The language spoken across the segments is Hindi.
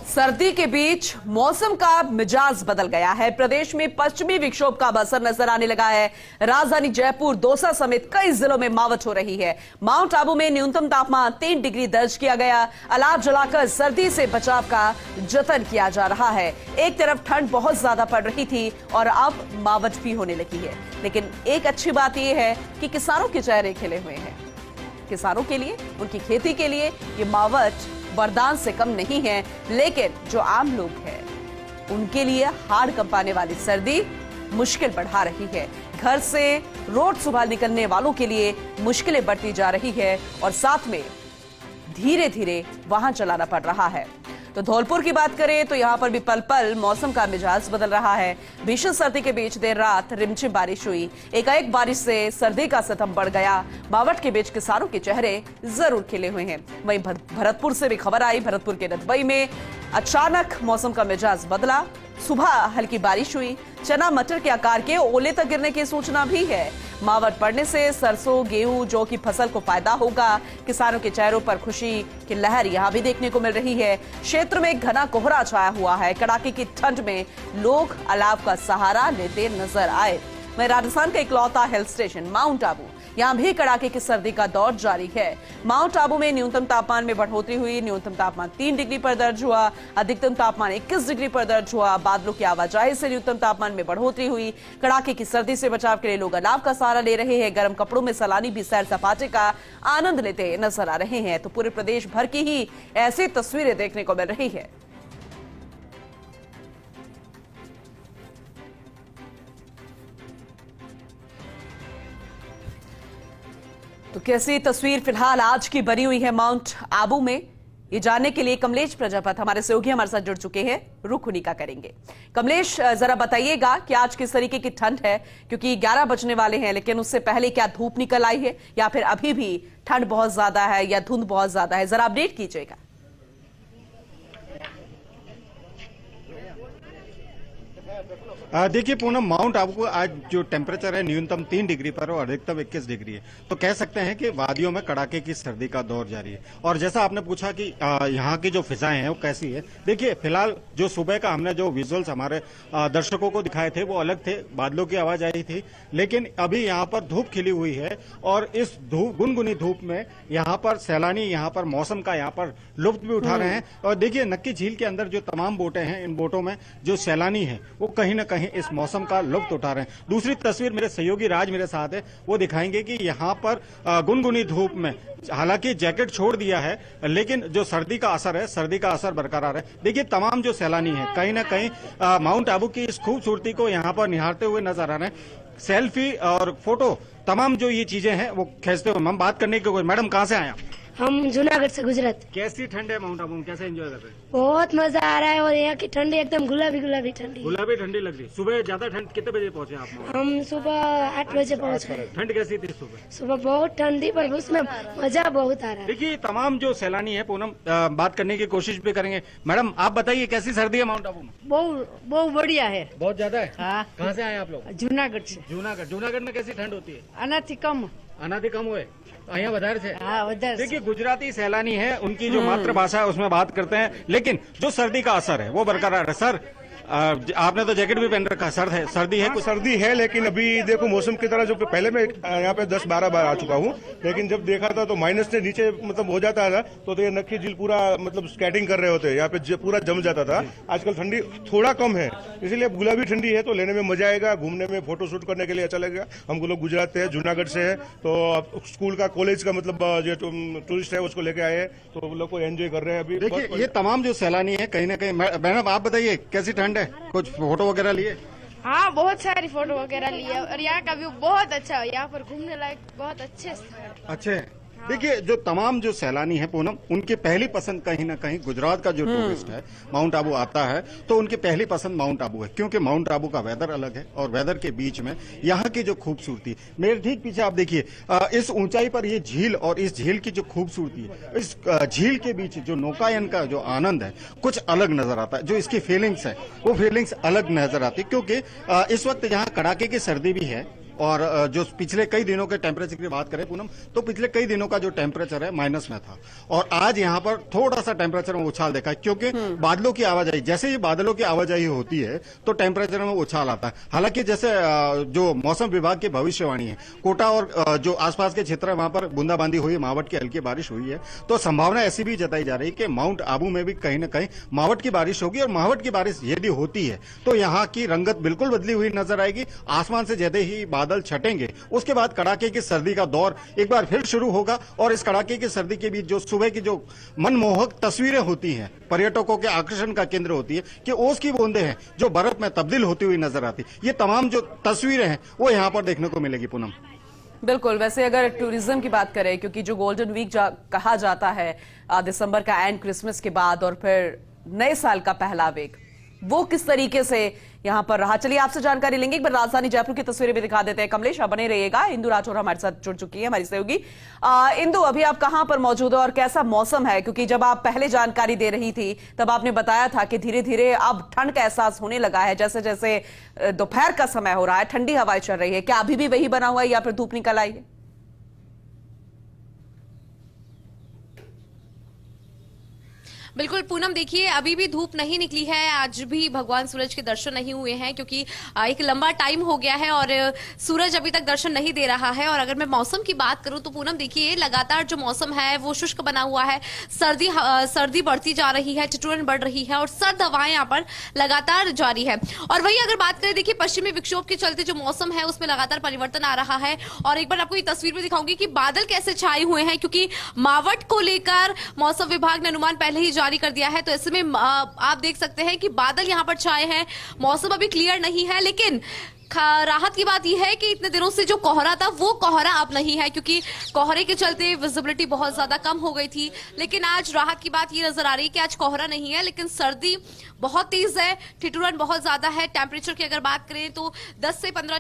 सर्दी के बीच मौसम का मिजाज बदल गया है। प्रदेश में पश्चिमी विक्षोभ का असर नजर आने लगा है। राजधानी जयपुर, दौसा समेत कई जिलों में मावठ हो रही है। माउंट आबू में न्यूनतम तापमान 3 डिग्री दर्ज किया गया। अलाव जलाकर सर्दी से बचाव का जतन किया जा रहा है। एक तरफ ठंड बहुत ज्यादा पड़ रही थी और अब मावठ भी होने लगी है, लेकिन एक अच्छी बात यह है कि किसानों के चेहरे खिले हुए हैं। किसानों के लिए, उनकी खेती के लिए ये मावठ वरदान से कम नहीं है, लेकिन जो आम लोग हैं उनके लिए हाड़ कंपाने वाली सर्दी मुश्किल बढ़ा रही है। घर से रोड सुबह निकलने वालों के लिए मुश्किलें बढ़ती जा रही है और साथ में धीरे धीरे वाहन चलाना पड़ रहा है। तो धौलपुर की बात करें तो यहां पर भी पल पल मौसम का मिजाज बदल रहा है। भीषण सर्दी के बीच देर रात रिमझिम बारिश हुई। एकाएक बारिश से सर्दी का सितम बढ़ गया। मावठ के बीच किसानों के चेहरे जरूर खिले हुए हैं। वहीं भरतपुर से भी खबर आई। भरतपुर के नदबई में अचानक मौसम का मिजाज बदला। सुबह हल्की बारिश हुई। चना मटर के आकार के ओले तक गिरने की सूचना भी है। मावठ पड़ने से सरसों, गेहूं, जौ की फसल को फायदा होगा। किसानों के चेहरों पर खुशी की लहर यहां भी देखने को मिल रही है। क्षेत्र में घना कोहरा छाया हुआ है। कड़ाके की ठंड में लोग अलाव का सहारा लेते नजर आए। वहीं राजस्थान का इकलौता हिल स्टेशन माउंट आबू, यहां भी कड़ाके की सर्दी का दौर जारी है। माउंट आबू में न्यूनतम तापमान में बढ़ोतरी हुई। न्यूनतम तापमान 3 डिग्री पर दर्ज हुआ। अधिकतम तापमान 21 डिग्री पर दर्ज हुआ। बादलों की आवाजाही से न्यूनतम तापमान में बढ़ोतरी हुई। कड़ाके की सर्दी से बचाव के लिए लोग अलाव का सहारा ले रहे हैं। गर्म कपड़ों में सैलानी भी सैर सपाटे का आनंद लेते नजर आ रहे हैं। तो पूरे प्रदेश भर की ही ऐसी तस्वीरें देखने को मिल रही है। तो कैसी तस्वीर फिलहाल आज की बनी हुई है माउंट आबू में, ये जानने के लिए कमलेश प्रजापत हमारे सहयोगी हमारे साथ जुड़ चुके हैं। रुख उन्हीं का करेंगे। कमलेश, जरा बताइएगा कि आज किस तरीके की ठंड है, क्योंकि 11 बजने वाले हैं, लेकिन उससे पहले क्या धूप निकल आई है या फिर अभी भी ठंड बहुत ज्यादा है या धुंध बहुत ज्यादा है? जरा अपडेट कीजिएगा। देखिए पूनम, माउंट आबू को आज जो टेम्परेचर है न्यूनतम 3 डिग्री पर और अधिकतम 21 डिग्री है। तो कह सकते हैं कि वादियों में कड़ाके की सर्दी का दौर जारी है। और जैसा आपने पूछा कि यहाँ की जो फिजाएं हैं वो कैसी है, देखिए फिलहाल जो सुबह का हमने जो विजुअल्स हमारे दर्शकों को दिखाए थे वो अलग थे। बादलों की आवाज आई थी, लेकिन अभी यहाँ पर धूप खिली हुई है और इस गुनगुनी धूप में यहाँ पर सैलानी यहाँ पर मौसम का यहाँ पर लुत्फ भी उठा रहे हैं। और देखिए नक्की झील के अंदर जो तमाम बोटें हैं, इन बोटों में जो सैलानी है वो कहीं न कहीं इस मौसम का लुत्फ उठा रहे हैं। दूसरी तस्वीर मेरे सहयोगी राज मेरे साथ है, वो दिखाएंगे कि यहाँ पर गुनगुनी धूप में हालांकि जैकेट छोड़ दिया है, लेकिन जो सर्दी का असर है, सर्दी का असर बरकरार है। देखिए तमाम जो सैलानी है कहीं ना कहीं माउंट आबू की इस खूबसूरती को यहाँ पर निहारते हुए नजर आ रहे हैं। सेल्फी और फोटो तमाम जो ये चीजें हैं वो खींचते हुए हम बात करने की। मैडम कहाँ से आए? हम जूनागढ़ से, गुजरात। कैसी ठंड है माउंट आबू में, कैसे एंजॉय कर रहे हैं? बहुत मजा आ रहा है और यहाँ की ठंडी एकदम गुलाबी गुलाबी ठंडी। गुलाबी ठंडी लग रही। सुबह ज्यादा ठंड, कितने बजे पहुंचे आप? हम सुबह 8 बजे पहुँच गए। ठंड कैसी थी सुबह? सुबह बहुत ठंडी, पर उसमें मजा बहुत आ रहा है। देखिए तमाम जो सैलानी है पूनम, बात करने की कोशिश भी करेंगे। मैडम आप बताइए कैसी सर्दी है माउंट आबू में? बहुत बढ़िया है। बहुत ज्यादा है। हाँ। कहाँ से आए आप लोग? जूनागढ़ से। जूनागढ़ में कैसी ठंड होती है? अनाथी कम। अनादि कम हुए यहाँ વધારે છે। हाँ, उधर। देखिए गुजराती सैलानी है, उनकी जो मातृभाषा है उसमें बात करते हैं, लेकिन जो सर्दी का असर है वो बरकरार है। सर आपने तो जैकेट भी पहन रखा है, सर्दी है? कुछ सर्दी है, लेकिन अभी देखो मौसम की तरह जो पहले मैं यहाँ पे 10-12 बार आ चुका हूँ, लेकिन जब देखा था तो माइनस से नीचे मतलब हो जाता था, तो ये नक्की झील पूरा मतलब स्केटिंग कर रहे होते, यहाँ पे पूरा जम जाता था। आजकल ठंडी थोड़ा कम है, इसलिए गुलाबी ठंडी है, तो लेने में मजा आएगा, घूमने में फोटो शूट करने के लिए अच्छा लगेगा। हम लोग गुजरात से है, जूनागढ़ से है, तो स्कूल का कॉलेज का मतलब जो टूरिस्ट है उसको लेके आए हैं, तो वो लोग को एंजॉय कर रहे हैं अभी। देखिए ये तमाम जो सैलानी है कहीं ना कहीं। मैडम आप बताइए कैसी ठंड है, कुछ फोटो वगैरह लिए? हाँ, बहुत सारी फोटो वगैरह ली है और यहाँ का व्यू बहुत अच्छा है। यहाँ पर घूमने लायक बहुत अच्छे स्थल। अच्छे। देखिए जो तमाम जो सैलानी है पूनम, उनकी पहली पसंद कहीं ना कहीं गुजरात का जो टूरिस्ट है माउंट आबू आता है तो उनकी पहली पसंद माउंट आबू है, क्योंकि माउंट आबू का वेदर अलग है और वेदर के बीच में यहाँ की जो खूबसूरती, मेरे ठीक पीछे आप देखिए इस ऊंचाई पर ये झील और इस झील की जो खूबसूरती है, इस झील के बीच जो नौकायन का जो आनंद है कुछ अलग नजर आता है। जो इसकी फीलिंग्स है वो फीलिंग्स अलग नजर आती है, क्योंकि इस वक्त यहाँ कड़ाके की सर्दी भी है और जो पिछले कई दिनों के टेम्परेचर की बात करें पूनम, तो पिछले कई दिनों का जो टेम्परेचर है माइनस में था और आज यहाँ पर थोड़ा सा टेम्परेचर में उछाल देखा है, क्योंकि बादलों की आवाजाही, जैसे ही बादलों की आवाजाही होती है तो टेम्परेचर में उछाल आता है। हालांकि जैसे जो मौसम विभाग की भविष्यवाणी है, कोटा और जो आसपास के क्षेत्र है वहां पर बूंदाबांदी हुई, मावट की हल्की बारिश हुई है, तो संभावना ऐसी भी जताई जा रही है कि माउंट आबू में भी कहीं ना कहीं मावट की बारिश होगी और मावट की बारिश यदि होती है तो यहाँ की रंगत बिल्कुल बदली हुई नजर आएगी। आसमान से जैसे ही बादल छटेंगे उसके बाद कड़ाके की सर्दी का दौर एक बार फिर शुरू होगा और इस कड़ाके की सर्दी के बीच जो सुबह की जो मनमोहक तस्वीरें होती हैं, पर्यटकों के आकर्षण का केंद्र होती है कि ओस की बूंदें हैं जो बर्फ में तब्दील होती हुई नजर आती, ये तमाम जो तस्वीरें हैं वो यहाँ पर देखने को मिलेगी पूनम। बिल्कुल। वैसे अगर टूरिज्म की बात करें, क्योंकि जो गोल्डन वीक कहा जाता है दिसंबर का एंड, क्रिसमस के बाद और फिर नए साल का पहला वीक, वो किस तरीके से यहां पर रहा, चलिए आपसे जानकारी लेंगे। एक बार राजधानी जयपुर की तस्वीरें भी दिखा देते हैं। कमलेश, आप बने रहिएगा। इंदु राठौर हमारे साथ जुड़ चुकी है, हमारी सहयोगी। इंदु, अभी आप कहां पर मौजूद हो और कैसा मौसम है? क्योंकि जब आप पहले जानकारी दे रही थी तब आपने बताया था कि धीरे धीरे अब ठंड का एहसास होने लगा है, जैसे जैसे दोपहर का समय हो रहा है, ठंडी हवाएं चल रही है। क्या अभी भी वही बना हुआ है या फिर धूप निकल आई है? बिल्कुल पूनम, देखिए अभी भी धूप नहीं निकली है, आज भी भगवान सूरज के दर्शन नहीं हुए हैं क्योंकि एक लंबा टाइम हो गया है और सूरज अभी तक दर्शन नहीं दे रहा है। और अगर मैं मौसम की बात करूं तो पूनम देखिए लगातार जो मौसम है वो शुष्क बना हुआ है, सर्दी बढ़ती जा रही है, ठिठुरन बढ़ रही है और सर्द हवाएं यहाँ पर लगातार जारी है। और वही अगर बात करें, देखिए पश्चिमी विक्षोभ के चलते जो मौसम है उसमें लगातार परिवर्तन आ रहा है। और एक बार आपको ये तस्वीर भी दिखाऊंगी कि बादल कैसे छाए हुए हैं, क्योंकि मावट को लेकर मौसम विभाग ने अनुमान पहले ही जारी कर दिया है। तो ऐसे में आप देख सकते हैं कि बादल यहां पर छाए हैं, मौसम अभी क्लियर नहीं है, लेकिन राहत की बात यह है कि इतने दिनों से जो कोहरा था वो कोहरा अब नहीं है, क्योंकि कोहरे के चलते विजिबिलिटी बहुत ज्यादा कम हो गई थी। लेकिन आज राहत की बात ये नजर आ रही है कि आज कोहरा नहीं है, लेकिन सर्दी बहुत तेज है, ठिठुरन बहुत ज्यादा है। टेम्परेचर की अगर बात करें तो 10 से 12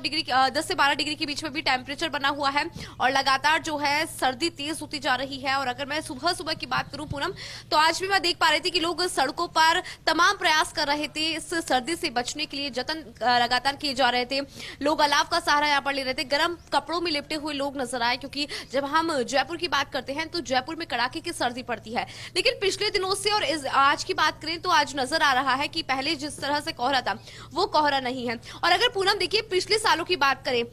डिग्री के बीच में भी टेम्परेचर बना हुआ है और लगातार जो है सर्दी तेज होती जा रही है। और अगर मैं सुबह सुबह की बात करूं पूनम, तो आज भी मैं देख पा रही थी कि लोग सड़कों पर तमाम प्रयास कर रहे थे, इस सर्दी से बचने के लिए जतन लगातार किए जा रहे थे। लोग अलाव का सहारा यहाँ पर ले रहे थे, गर्म कपड़ों में लिपटे हुए लोग नजर आए, क्योंकि जब हम जयपुर की बात करते हैं तो जयपुर में कड़ाके की सर्दी पड़ती है। लेकिन पिछले दिनों से और आज की बात करें तो आज नजर आ रहा है कि पहले जिस तरह से कोहरा था वो कोहरा नहीं है। और अगर पूनम देखिए पिछले सालों की बात करें,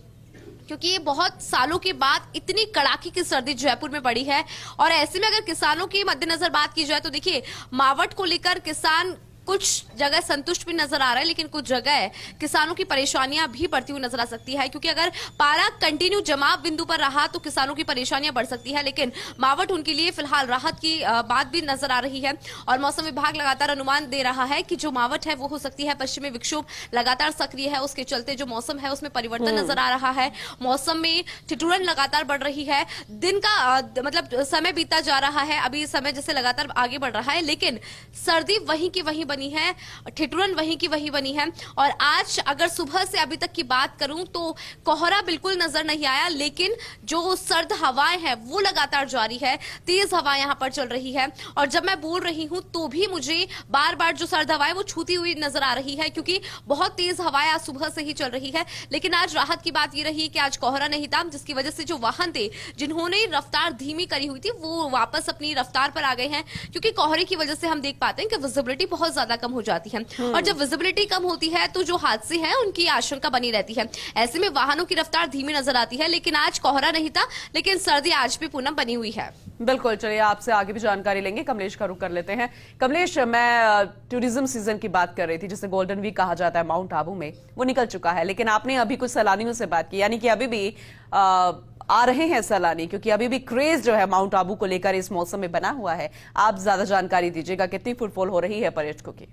क्योंकि ये बहुत सालों के बाद इतनी कड़ाके की सर्दी जयपुर में पड़ी है, और ऐसे में अगर किसानों के मद्देनजर बात की जाए तो देखिए मावट को लेकर किसान कुछ जगह संतुष्ट भी नजर आ रहा है, लेकिन कुछ जगह किसानों की परेशानियां भी बढ़ती हुई नजर आ सकती है, क्योंकि अगर पारा कंटिन्यू जमाव बिंदु पर रहा तो किसानों की परेशानियां बढ़ सकती है। लेकिन मावट उनके लिए फिलहाल राहत की बात भी नजर आ रही है। और मौसम विभाग लगातार अनुमान दे रहा है कि जो मावट है वो हो सकती है पश्चिमी विक्षोभ लगातार सक्रिय है, उसके चलते जो मौसम है उसमें परिवर्तन नजर आ रहा है। मौसम में ठिठुरन लगातार बढ़ रही है, दिन का मतलब समय बीतता जा रहा है, अभी समय जैसे लगातार आगे बढ़ रहा है, लेकिन सर्दी वहीं की वहीं बनी है, ठिठुरन वहीं की वहीं बनी है। और आज अगर सुबह से अभी तक की बात करूं तो कोहरा बिल्कुल नजर नहीं आया, लेकिन जो सर्द हवाएं हैं वो लगातार जारी है, तेज हवाएं यहां पर चल रही है। और जब मैं बोल रही हूं तो भी मुझे बार बार जो सर्द हवाएं वो छूती हुई नजर आ रही है, क्योंकि बहुत तेज हवाएं आज सुबह से ही चल रही है। लेकिन आज राहत की बात ये रही कि आज कोहरा नहीं था, जिसकी वजह से जो वाहन थे जिन्होंने रफ्तार धीमी करी हुई थी वो वापस अपनी रफ्तार पर आ गए हैं, क्योंकि कोहरे की वजह से हम देख पाते हैं कि विजिबिलिटी बहुत ज्यादा कम हो जाती है। और जब विजिबिलिटी कम होती है तो जो हादसे हैं उनकी आशंका बनी रहती है। ऐसे में वाहनों की रफ्तार धीमी नजर आती है। लेकिन आज कोहरा नहीं था, लेकिन सर्दी आज भी पूनम बनी हुई है। बिल्कुल, चलिए आपसे आगे भी जानकारी लेंगे। कमलेश का रुख कर लेते हैं। कमलेश, मैं टूरिज्म सीजन की बात कर रही थी, जिसे गोल्डन वीक कहा जाता है माउंट आबू में, वो निकल चुका है, लेकिन आपने अभी कुछ सैलानियों से बात की, यानी कि अभी भी आ रहे हैं सैलानी, क्योंकि अभी भी क्रेज जो है माउंट आबू को लेकर इस मौसम में बना हुआ है। आप ज्यादा जानकारी दीजिएगा, कितनी फुटफॉल हो रही है पर्यटकों की?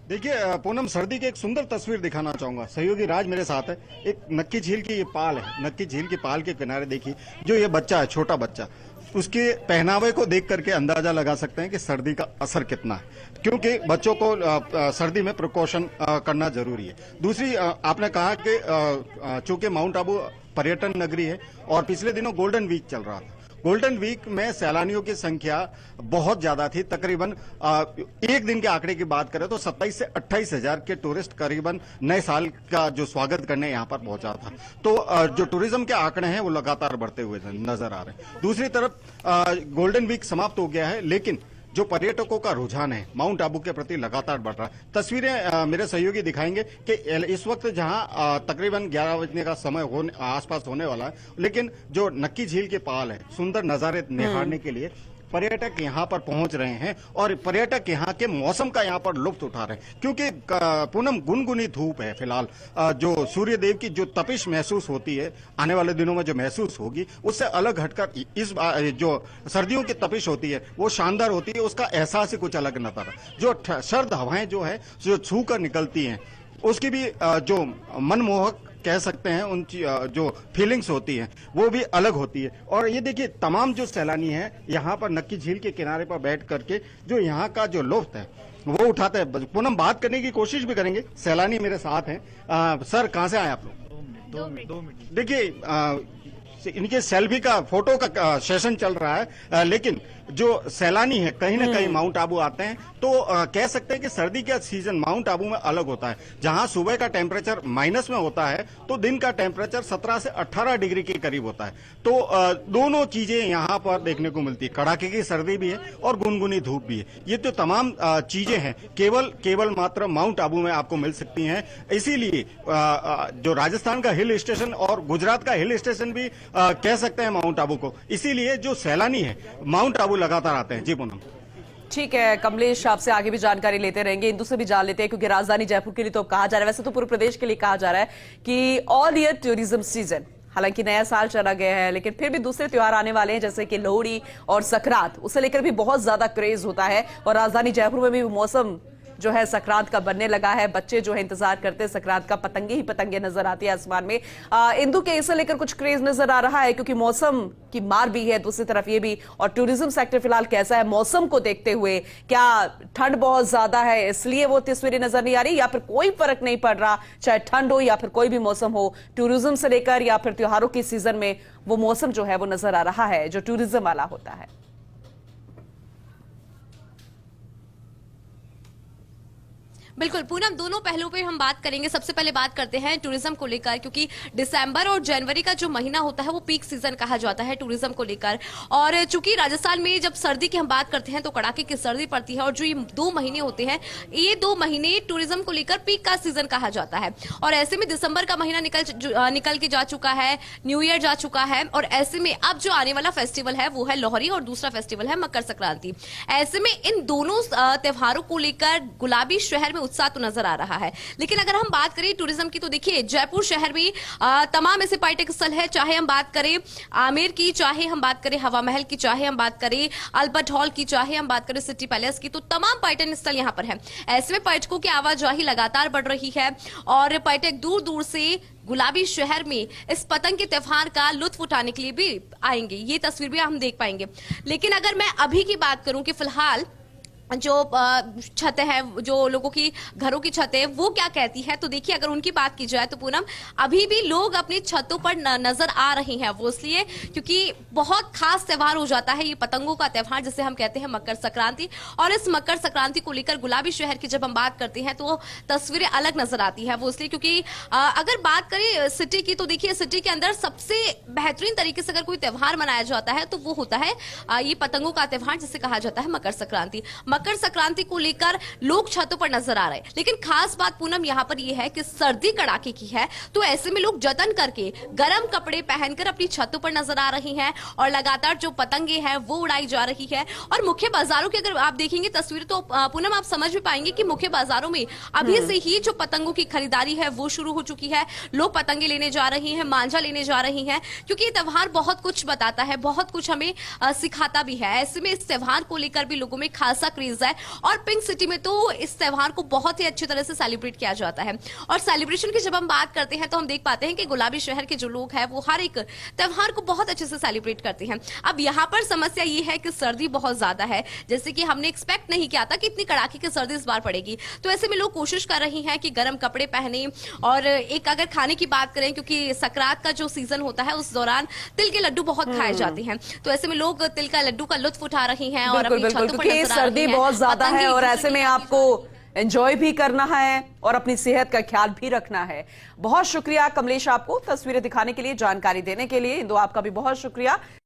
देखिए पूनम, सर्दी की एक सुंदर तस्वीर दिखाना चाहूंगा। सहयोगी राज मेरे साथ है। एक नक्की झील की ये पाल है, नक्की झील की पाल के किनारे देखिए जो ये बच्चा है, छोटा बच्चा, उसके पहनावे को देख करके अंदाजा लगा सकते हैं कि सर्दी का असर कितना है, क्योंकि बच्चों को सर्दी में प्रिकॉशन करना जरूरी है। दूसरी, आपने कहा कि चूंकि माउंट आबू पर्यटन नगरी है और पिछले दिनों गोल्डन वीक चल रहा था, गोल्डन वीक में सैलानियों की संख्या बहुत ज्यादा थी। तकरीबन एक दिन के आंकड़े की बात करें तो 27 से 28 हजार के टूरिस्ट करीबन नए साल का जो स्वागत करने यहां पर पहुंचा था। तो जो टूरिज्म के आंकड़े हैं वो लगातार बढ़ते हुए नजर आ रहे हैं। दूसरी तरफ गोल्डन वीक समाप्त हो गया है, लेकिन जो पर्यटकों का रुझान है माउंट आबू के प्रति लगातार बढ़ रहा है। तस्वीरें मेरे सहयोगी दिखाएंगे कि इस वक्त जहां तकरीबन 11 बजने का समय आसपास होने वाला है, लेकिन जो नक्की झील के पाल है सुंदर नजारे निहारने के लिए पर्यटक यहां पर पहुंच रहे हैं और पर्यटक यहां के मौसम का यहां पर लुत्फ उठा रहे हैं, क्योंकि पूनम गुनगुनी धूप है फिलहाल। जो सूर्य देव की जो तपिश महसूस होती है आने वाले दिनों में जो महसूस होगी, उससे अलग हटकर इस जो सर्दियों की तपिश होती है वो शानदार होती है। उसका एहसास ही कुछ अलग नजर आता है। जो सर्द हवाएं जो है जो छू कर निकलती हैं उसकी भी जो मनमोहक कह सकते हैं उन जो फीलिंग्स होती हैं वो भी अलग होती है। और ये देखिए तमाम जो सैलानी हैं यहाँ पर नक्की झील के किनारे पर बैठ करके जो यहाँ का जो लुत्फ है वो उठाते हैं। पूनम बात करने की कोशिश भी करेंगे, सैलानी मेरे साथ हैं। सर कहाँ से आए आप लोग? 2 मिनट। देखिए इनके सेल्फी का फोटो का सेशन चल रहा है, लेकिन जो सैलानी है कहीं ना कहीं माउंट आबू आते हैं तो कह सकते हैं कि सर्दी का सीजन माउंट आबू में अलग होता है। जहां सुबह का टेम्परेचर माइनस में होता है तो दिन का टेम्परेचर 17 से 18 डिग्री के करीब होता है। तो दोनों चीजें यहां पर देखने को मिलती है, कड़ाके की सर्दी भी है और गुनगुनी धूप भी है। ये तो तमाम चीजें हैं केवल मात्र माउंट आबू में आपको मिल सकती हैं। इसीलिए जो राजस्थान का हिल स्टेशन और गुजरात का हिल स्टेशन भी कह सकते हैं माउंट आबू को। इसीलिए जो सैलानी है माउंट आबू लगातार आते हैं। जी पूनम। ठीक है कमलेश, आपसे आगे भी जानकारी लेते रहेंगे, इंदु से भी जान लेते हैं, क्योंकि राजधानी जयपुर के लिए तो कहा जा रहा है, वैसे तो पूरे प्रदेश के लिए कहा जा रहा है कि ऑल ईयर टूरिज्म सीजन। हालांकि नया साल चला गया है, लेकिन फिर भी दूसरे त्योहार आने वाले हैं जैसे कि लोहड़ी और सकरात, उसे लेकर भी बहुत ज्यादा क्रेज होता है। और राजधानी जयपुर में भी मौसम जो है सकरात का बनने लगा है। बच्चे जो है इंतजार करते हैं सकरात का, पतंगे ही पतंगे नजर आती है आसमान में। इंदु के इसे लेकर कुछ क्रेज नजर आ रहा है क्योंकि मौसम की मार भी है, दूसरी तरफ ये भी। और टूरिज्म सेक्टर फिलहाल कैसा है मौसम को देखते हुए? क्या ठंड बहुत ज्यादा है इसलिए वो तस्वीरें नजर नहीं आ रही, या फिर कोई फर्क नहीं पड़ रहा, चाहे ठंड हो या फिर कोई भी मौसम हो, टूरिज्म से लेकर या फिर त्योहारों की सीजन में वो मौसम जो है वो नजर आ रहा है जो टूरिज्म वाला होता है? बिल्कुल पूनम, दोनों पहलुओं पे हम बात करेंगे। सबसे पहले बात करते हैं टूरिज्म को लेकर, क्योंकि दिसंबर और जनवरी का जो महीना होता है वो पीक सीजन कहा जाता है टूरिज्म को लेकर। और चूंकि राजस्थान में जब सर्दी की हम बात करते हैं तो कड़ाके की सर्दी पड़ती है, और जो ये 2 महीने होते हैं ये 2 महीने टूरिज्म को लेकर पीक का सीजन कहा जाता है। और ऐसे में दिसंबर का महीना निकल के जा चुका है, न्यू ईयर जा चुका है, और ऐसे में अब जो आने वाला फेस्टिवल है वो है लोहड़ी और दूसरा फेस्टिवल है मकर संक्रांति। ऐसे में इन दोनों त्योहारों को लेकर गुलाबी शहर में उत्साह तो नजर आ रहा है। लेकिन अगर हम बात करें टूरिज्म की तो देखिए जयपुर शहर में तमाम ऐसे पर्यटक स्थल है, चाहे हम बात करें आमेर की, चाहे हम बात करें हवा महल की, चाहे हम बात करें अल्बर्ट हॉल की, चाहे हम बात करें सिटी पैलेस की, तो तमाम पर्यटन स्थल यहां पर है। ऐसे में पर्यटकों की आवाजाही लगातार बढ़ रही है और पर्यटक दूर दूर से गुलाबी शहर में इस पतंग के त्योहार का लुत्फ उठाने के लिए भी आएंगे। ये तस्वीर भी हम देख पाएंगे। लेकिन अगर मैं अभी की बात करूं कि फिलहाल जो छतें हैं, जो लोगों की घरों की छतें, वो क्या कहती है, तो देखिए अगर उनकी बात की जाए तो पूनम अभी भी लोग अपनी छतों पर नजर आ रहे हैं। वो इसलिए क्योंकि बहुत खास त्योहार हो जाता है ये पतंगों का त्योहार, जिसे हम कहते हैं मकर संक्रांति। और इस मकर संक्रांति को लेकर गुलाबी शहर की जब हम बात करते हैं तो तस्वीरें अलग नजर आती है। वो इसलिए क्योंकि अगर बात करें सिटी की तो देखिए सिटी के अंदर सबसे बेहतरीन तरीके से अगर कोई त्योहार मनाया जाता है तो वो होता है ये पतंगों का त्योहार, जिसे कहा जाता है मकर संक्रांति। मकर संक्रांति को लेकर लोग छतों पर नजर आ रहे हैं। लेकिन खास बात पूनम यहां पर यह है कि सर्दी कड़ाके की है, तो ऐसे में लोग जतन करके गर्म कपड़े पहनकर अपनी छतों पर नजर आ रही हैं और लगातार जो पतंगे हैं वो उड़ाई जा रही है। और मुख्य बाजारों की अगर आप देखेंगे तस्वीर तो पूनम आप समझ भी पाएंगे कि मुख्य बाजारों में अभी से ही जो पतंगों की खरीदारी है वो शुरू हो चुकी है। लोग पतंगे लेने जा रहे हैं, मांझा लेने जा रही हैं, क्योंकि ये त्योहार बहुत कुछ बताता है, बहुत कुछ हमें सिखाता भी है। ऐसे में इस त्योहार को लेकर भी लोगों में खासा क्रेज चीज है। और पिंक सिटी में तो इस त्योहार को बहुत ही अच्छी तरह से सेलिब्रेट किया जाता है। और सेलिब्रेशन की जब हम बात करते हैं तो हम देख पाते हैं कि गुलाबी शहर के जो लोग हैं वो हर एक त्योहार को बहुत अच्छे से सेलिब्रेट करते हैं। अब यहाँ पर समस्या ये है कि सर्दी बहुत ज्यादा है, जैसे कि हमने एक्सपेक्ट नहीं किया था कि इतनी कड़ाके की सर्दी इस बार पड़ेगी। तो ऐसे में लोग कोशिश कर रहे हैं कि गर्म कपड़े पहने। और एक अगर खाने की बात करें, क्योंकि सकरात का जो सीजन होता है उस दौरान तिल के लड्डू बहुत खाए जाते हैं, तो ऐसे में लोग तिल का लड्डू का लुत्फ उठा रहे हैं और बिल्कुल अपनी बिल्कुल, छतों पर क्योंकि नजर आ सर्दी रहे हैं। बहुत ज्यादा है पतंगे और एक ऐसे दूसरे में के आपको एंजॉय भी करना है और अपनी सेहत का ख्याल भी रखना है। बहुत शुक्रिया कमलेश आपको तस्वीरें दिखाने के लिए, जानकारी देने के लिए। इंदु आपका भी बहुत शुक्रिया।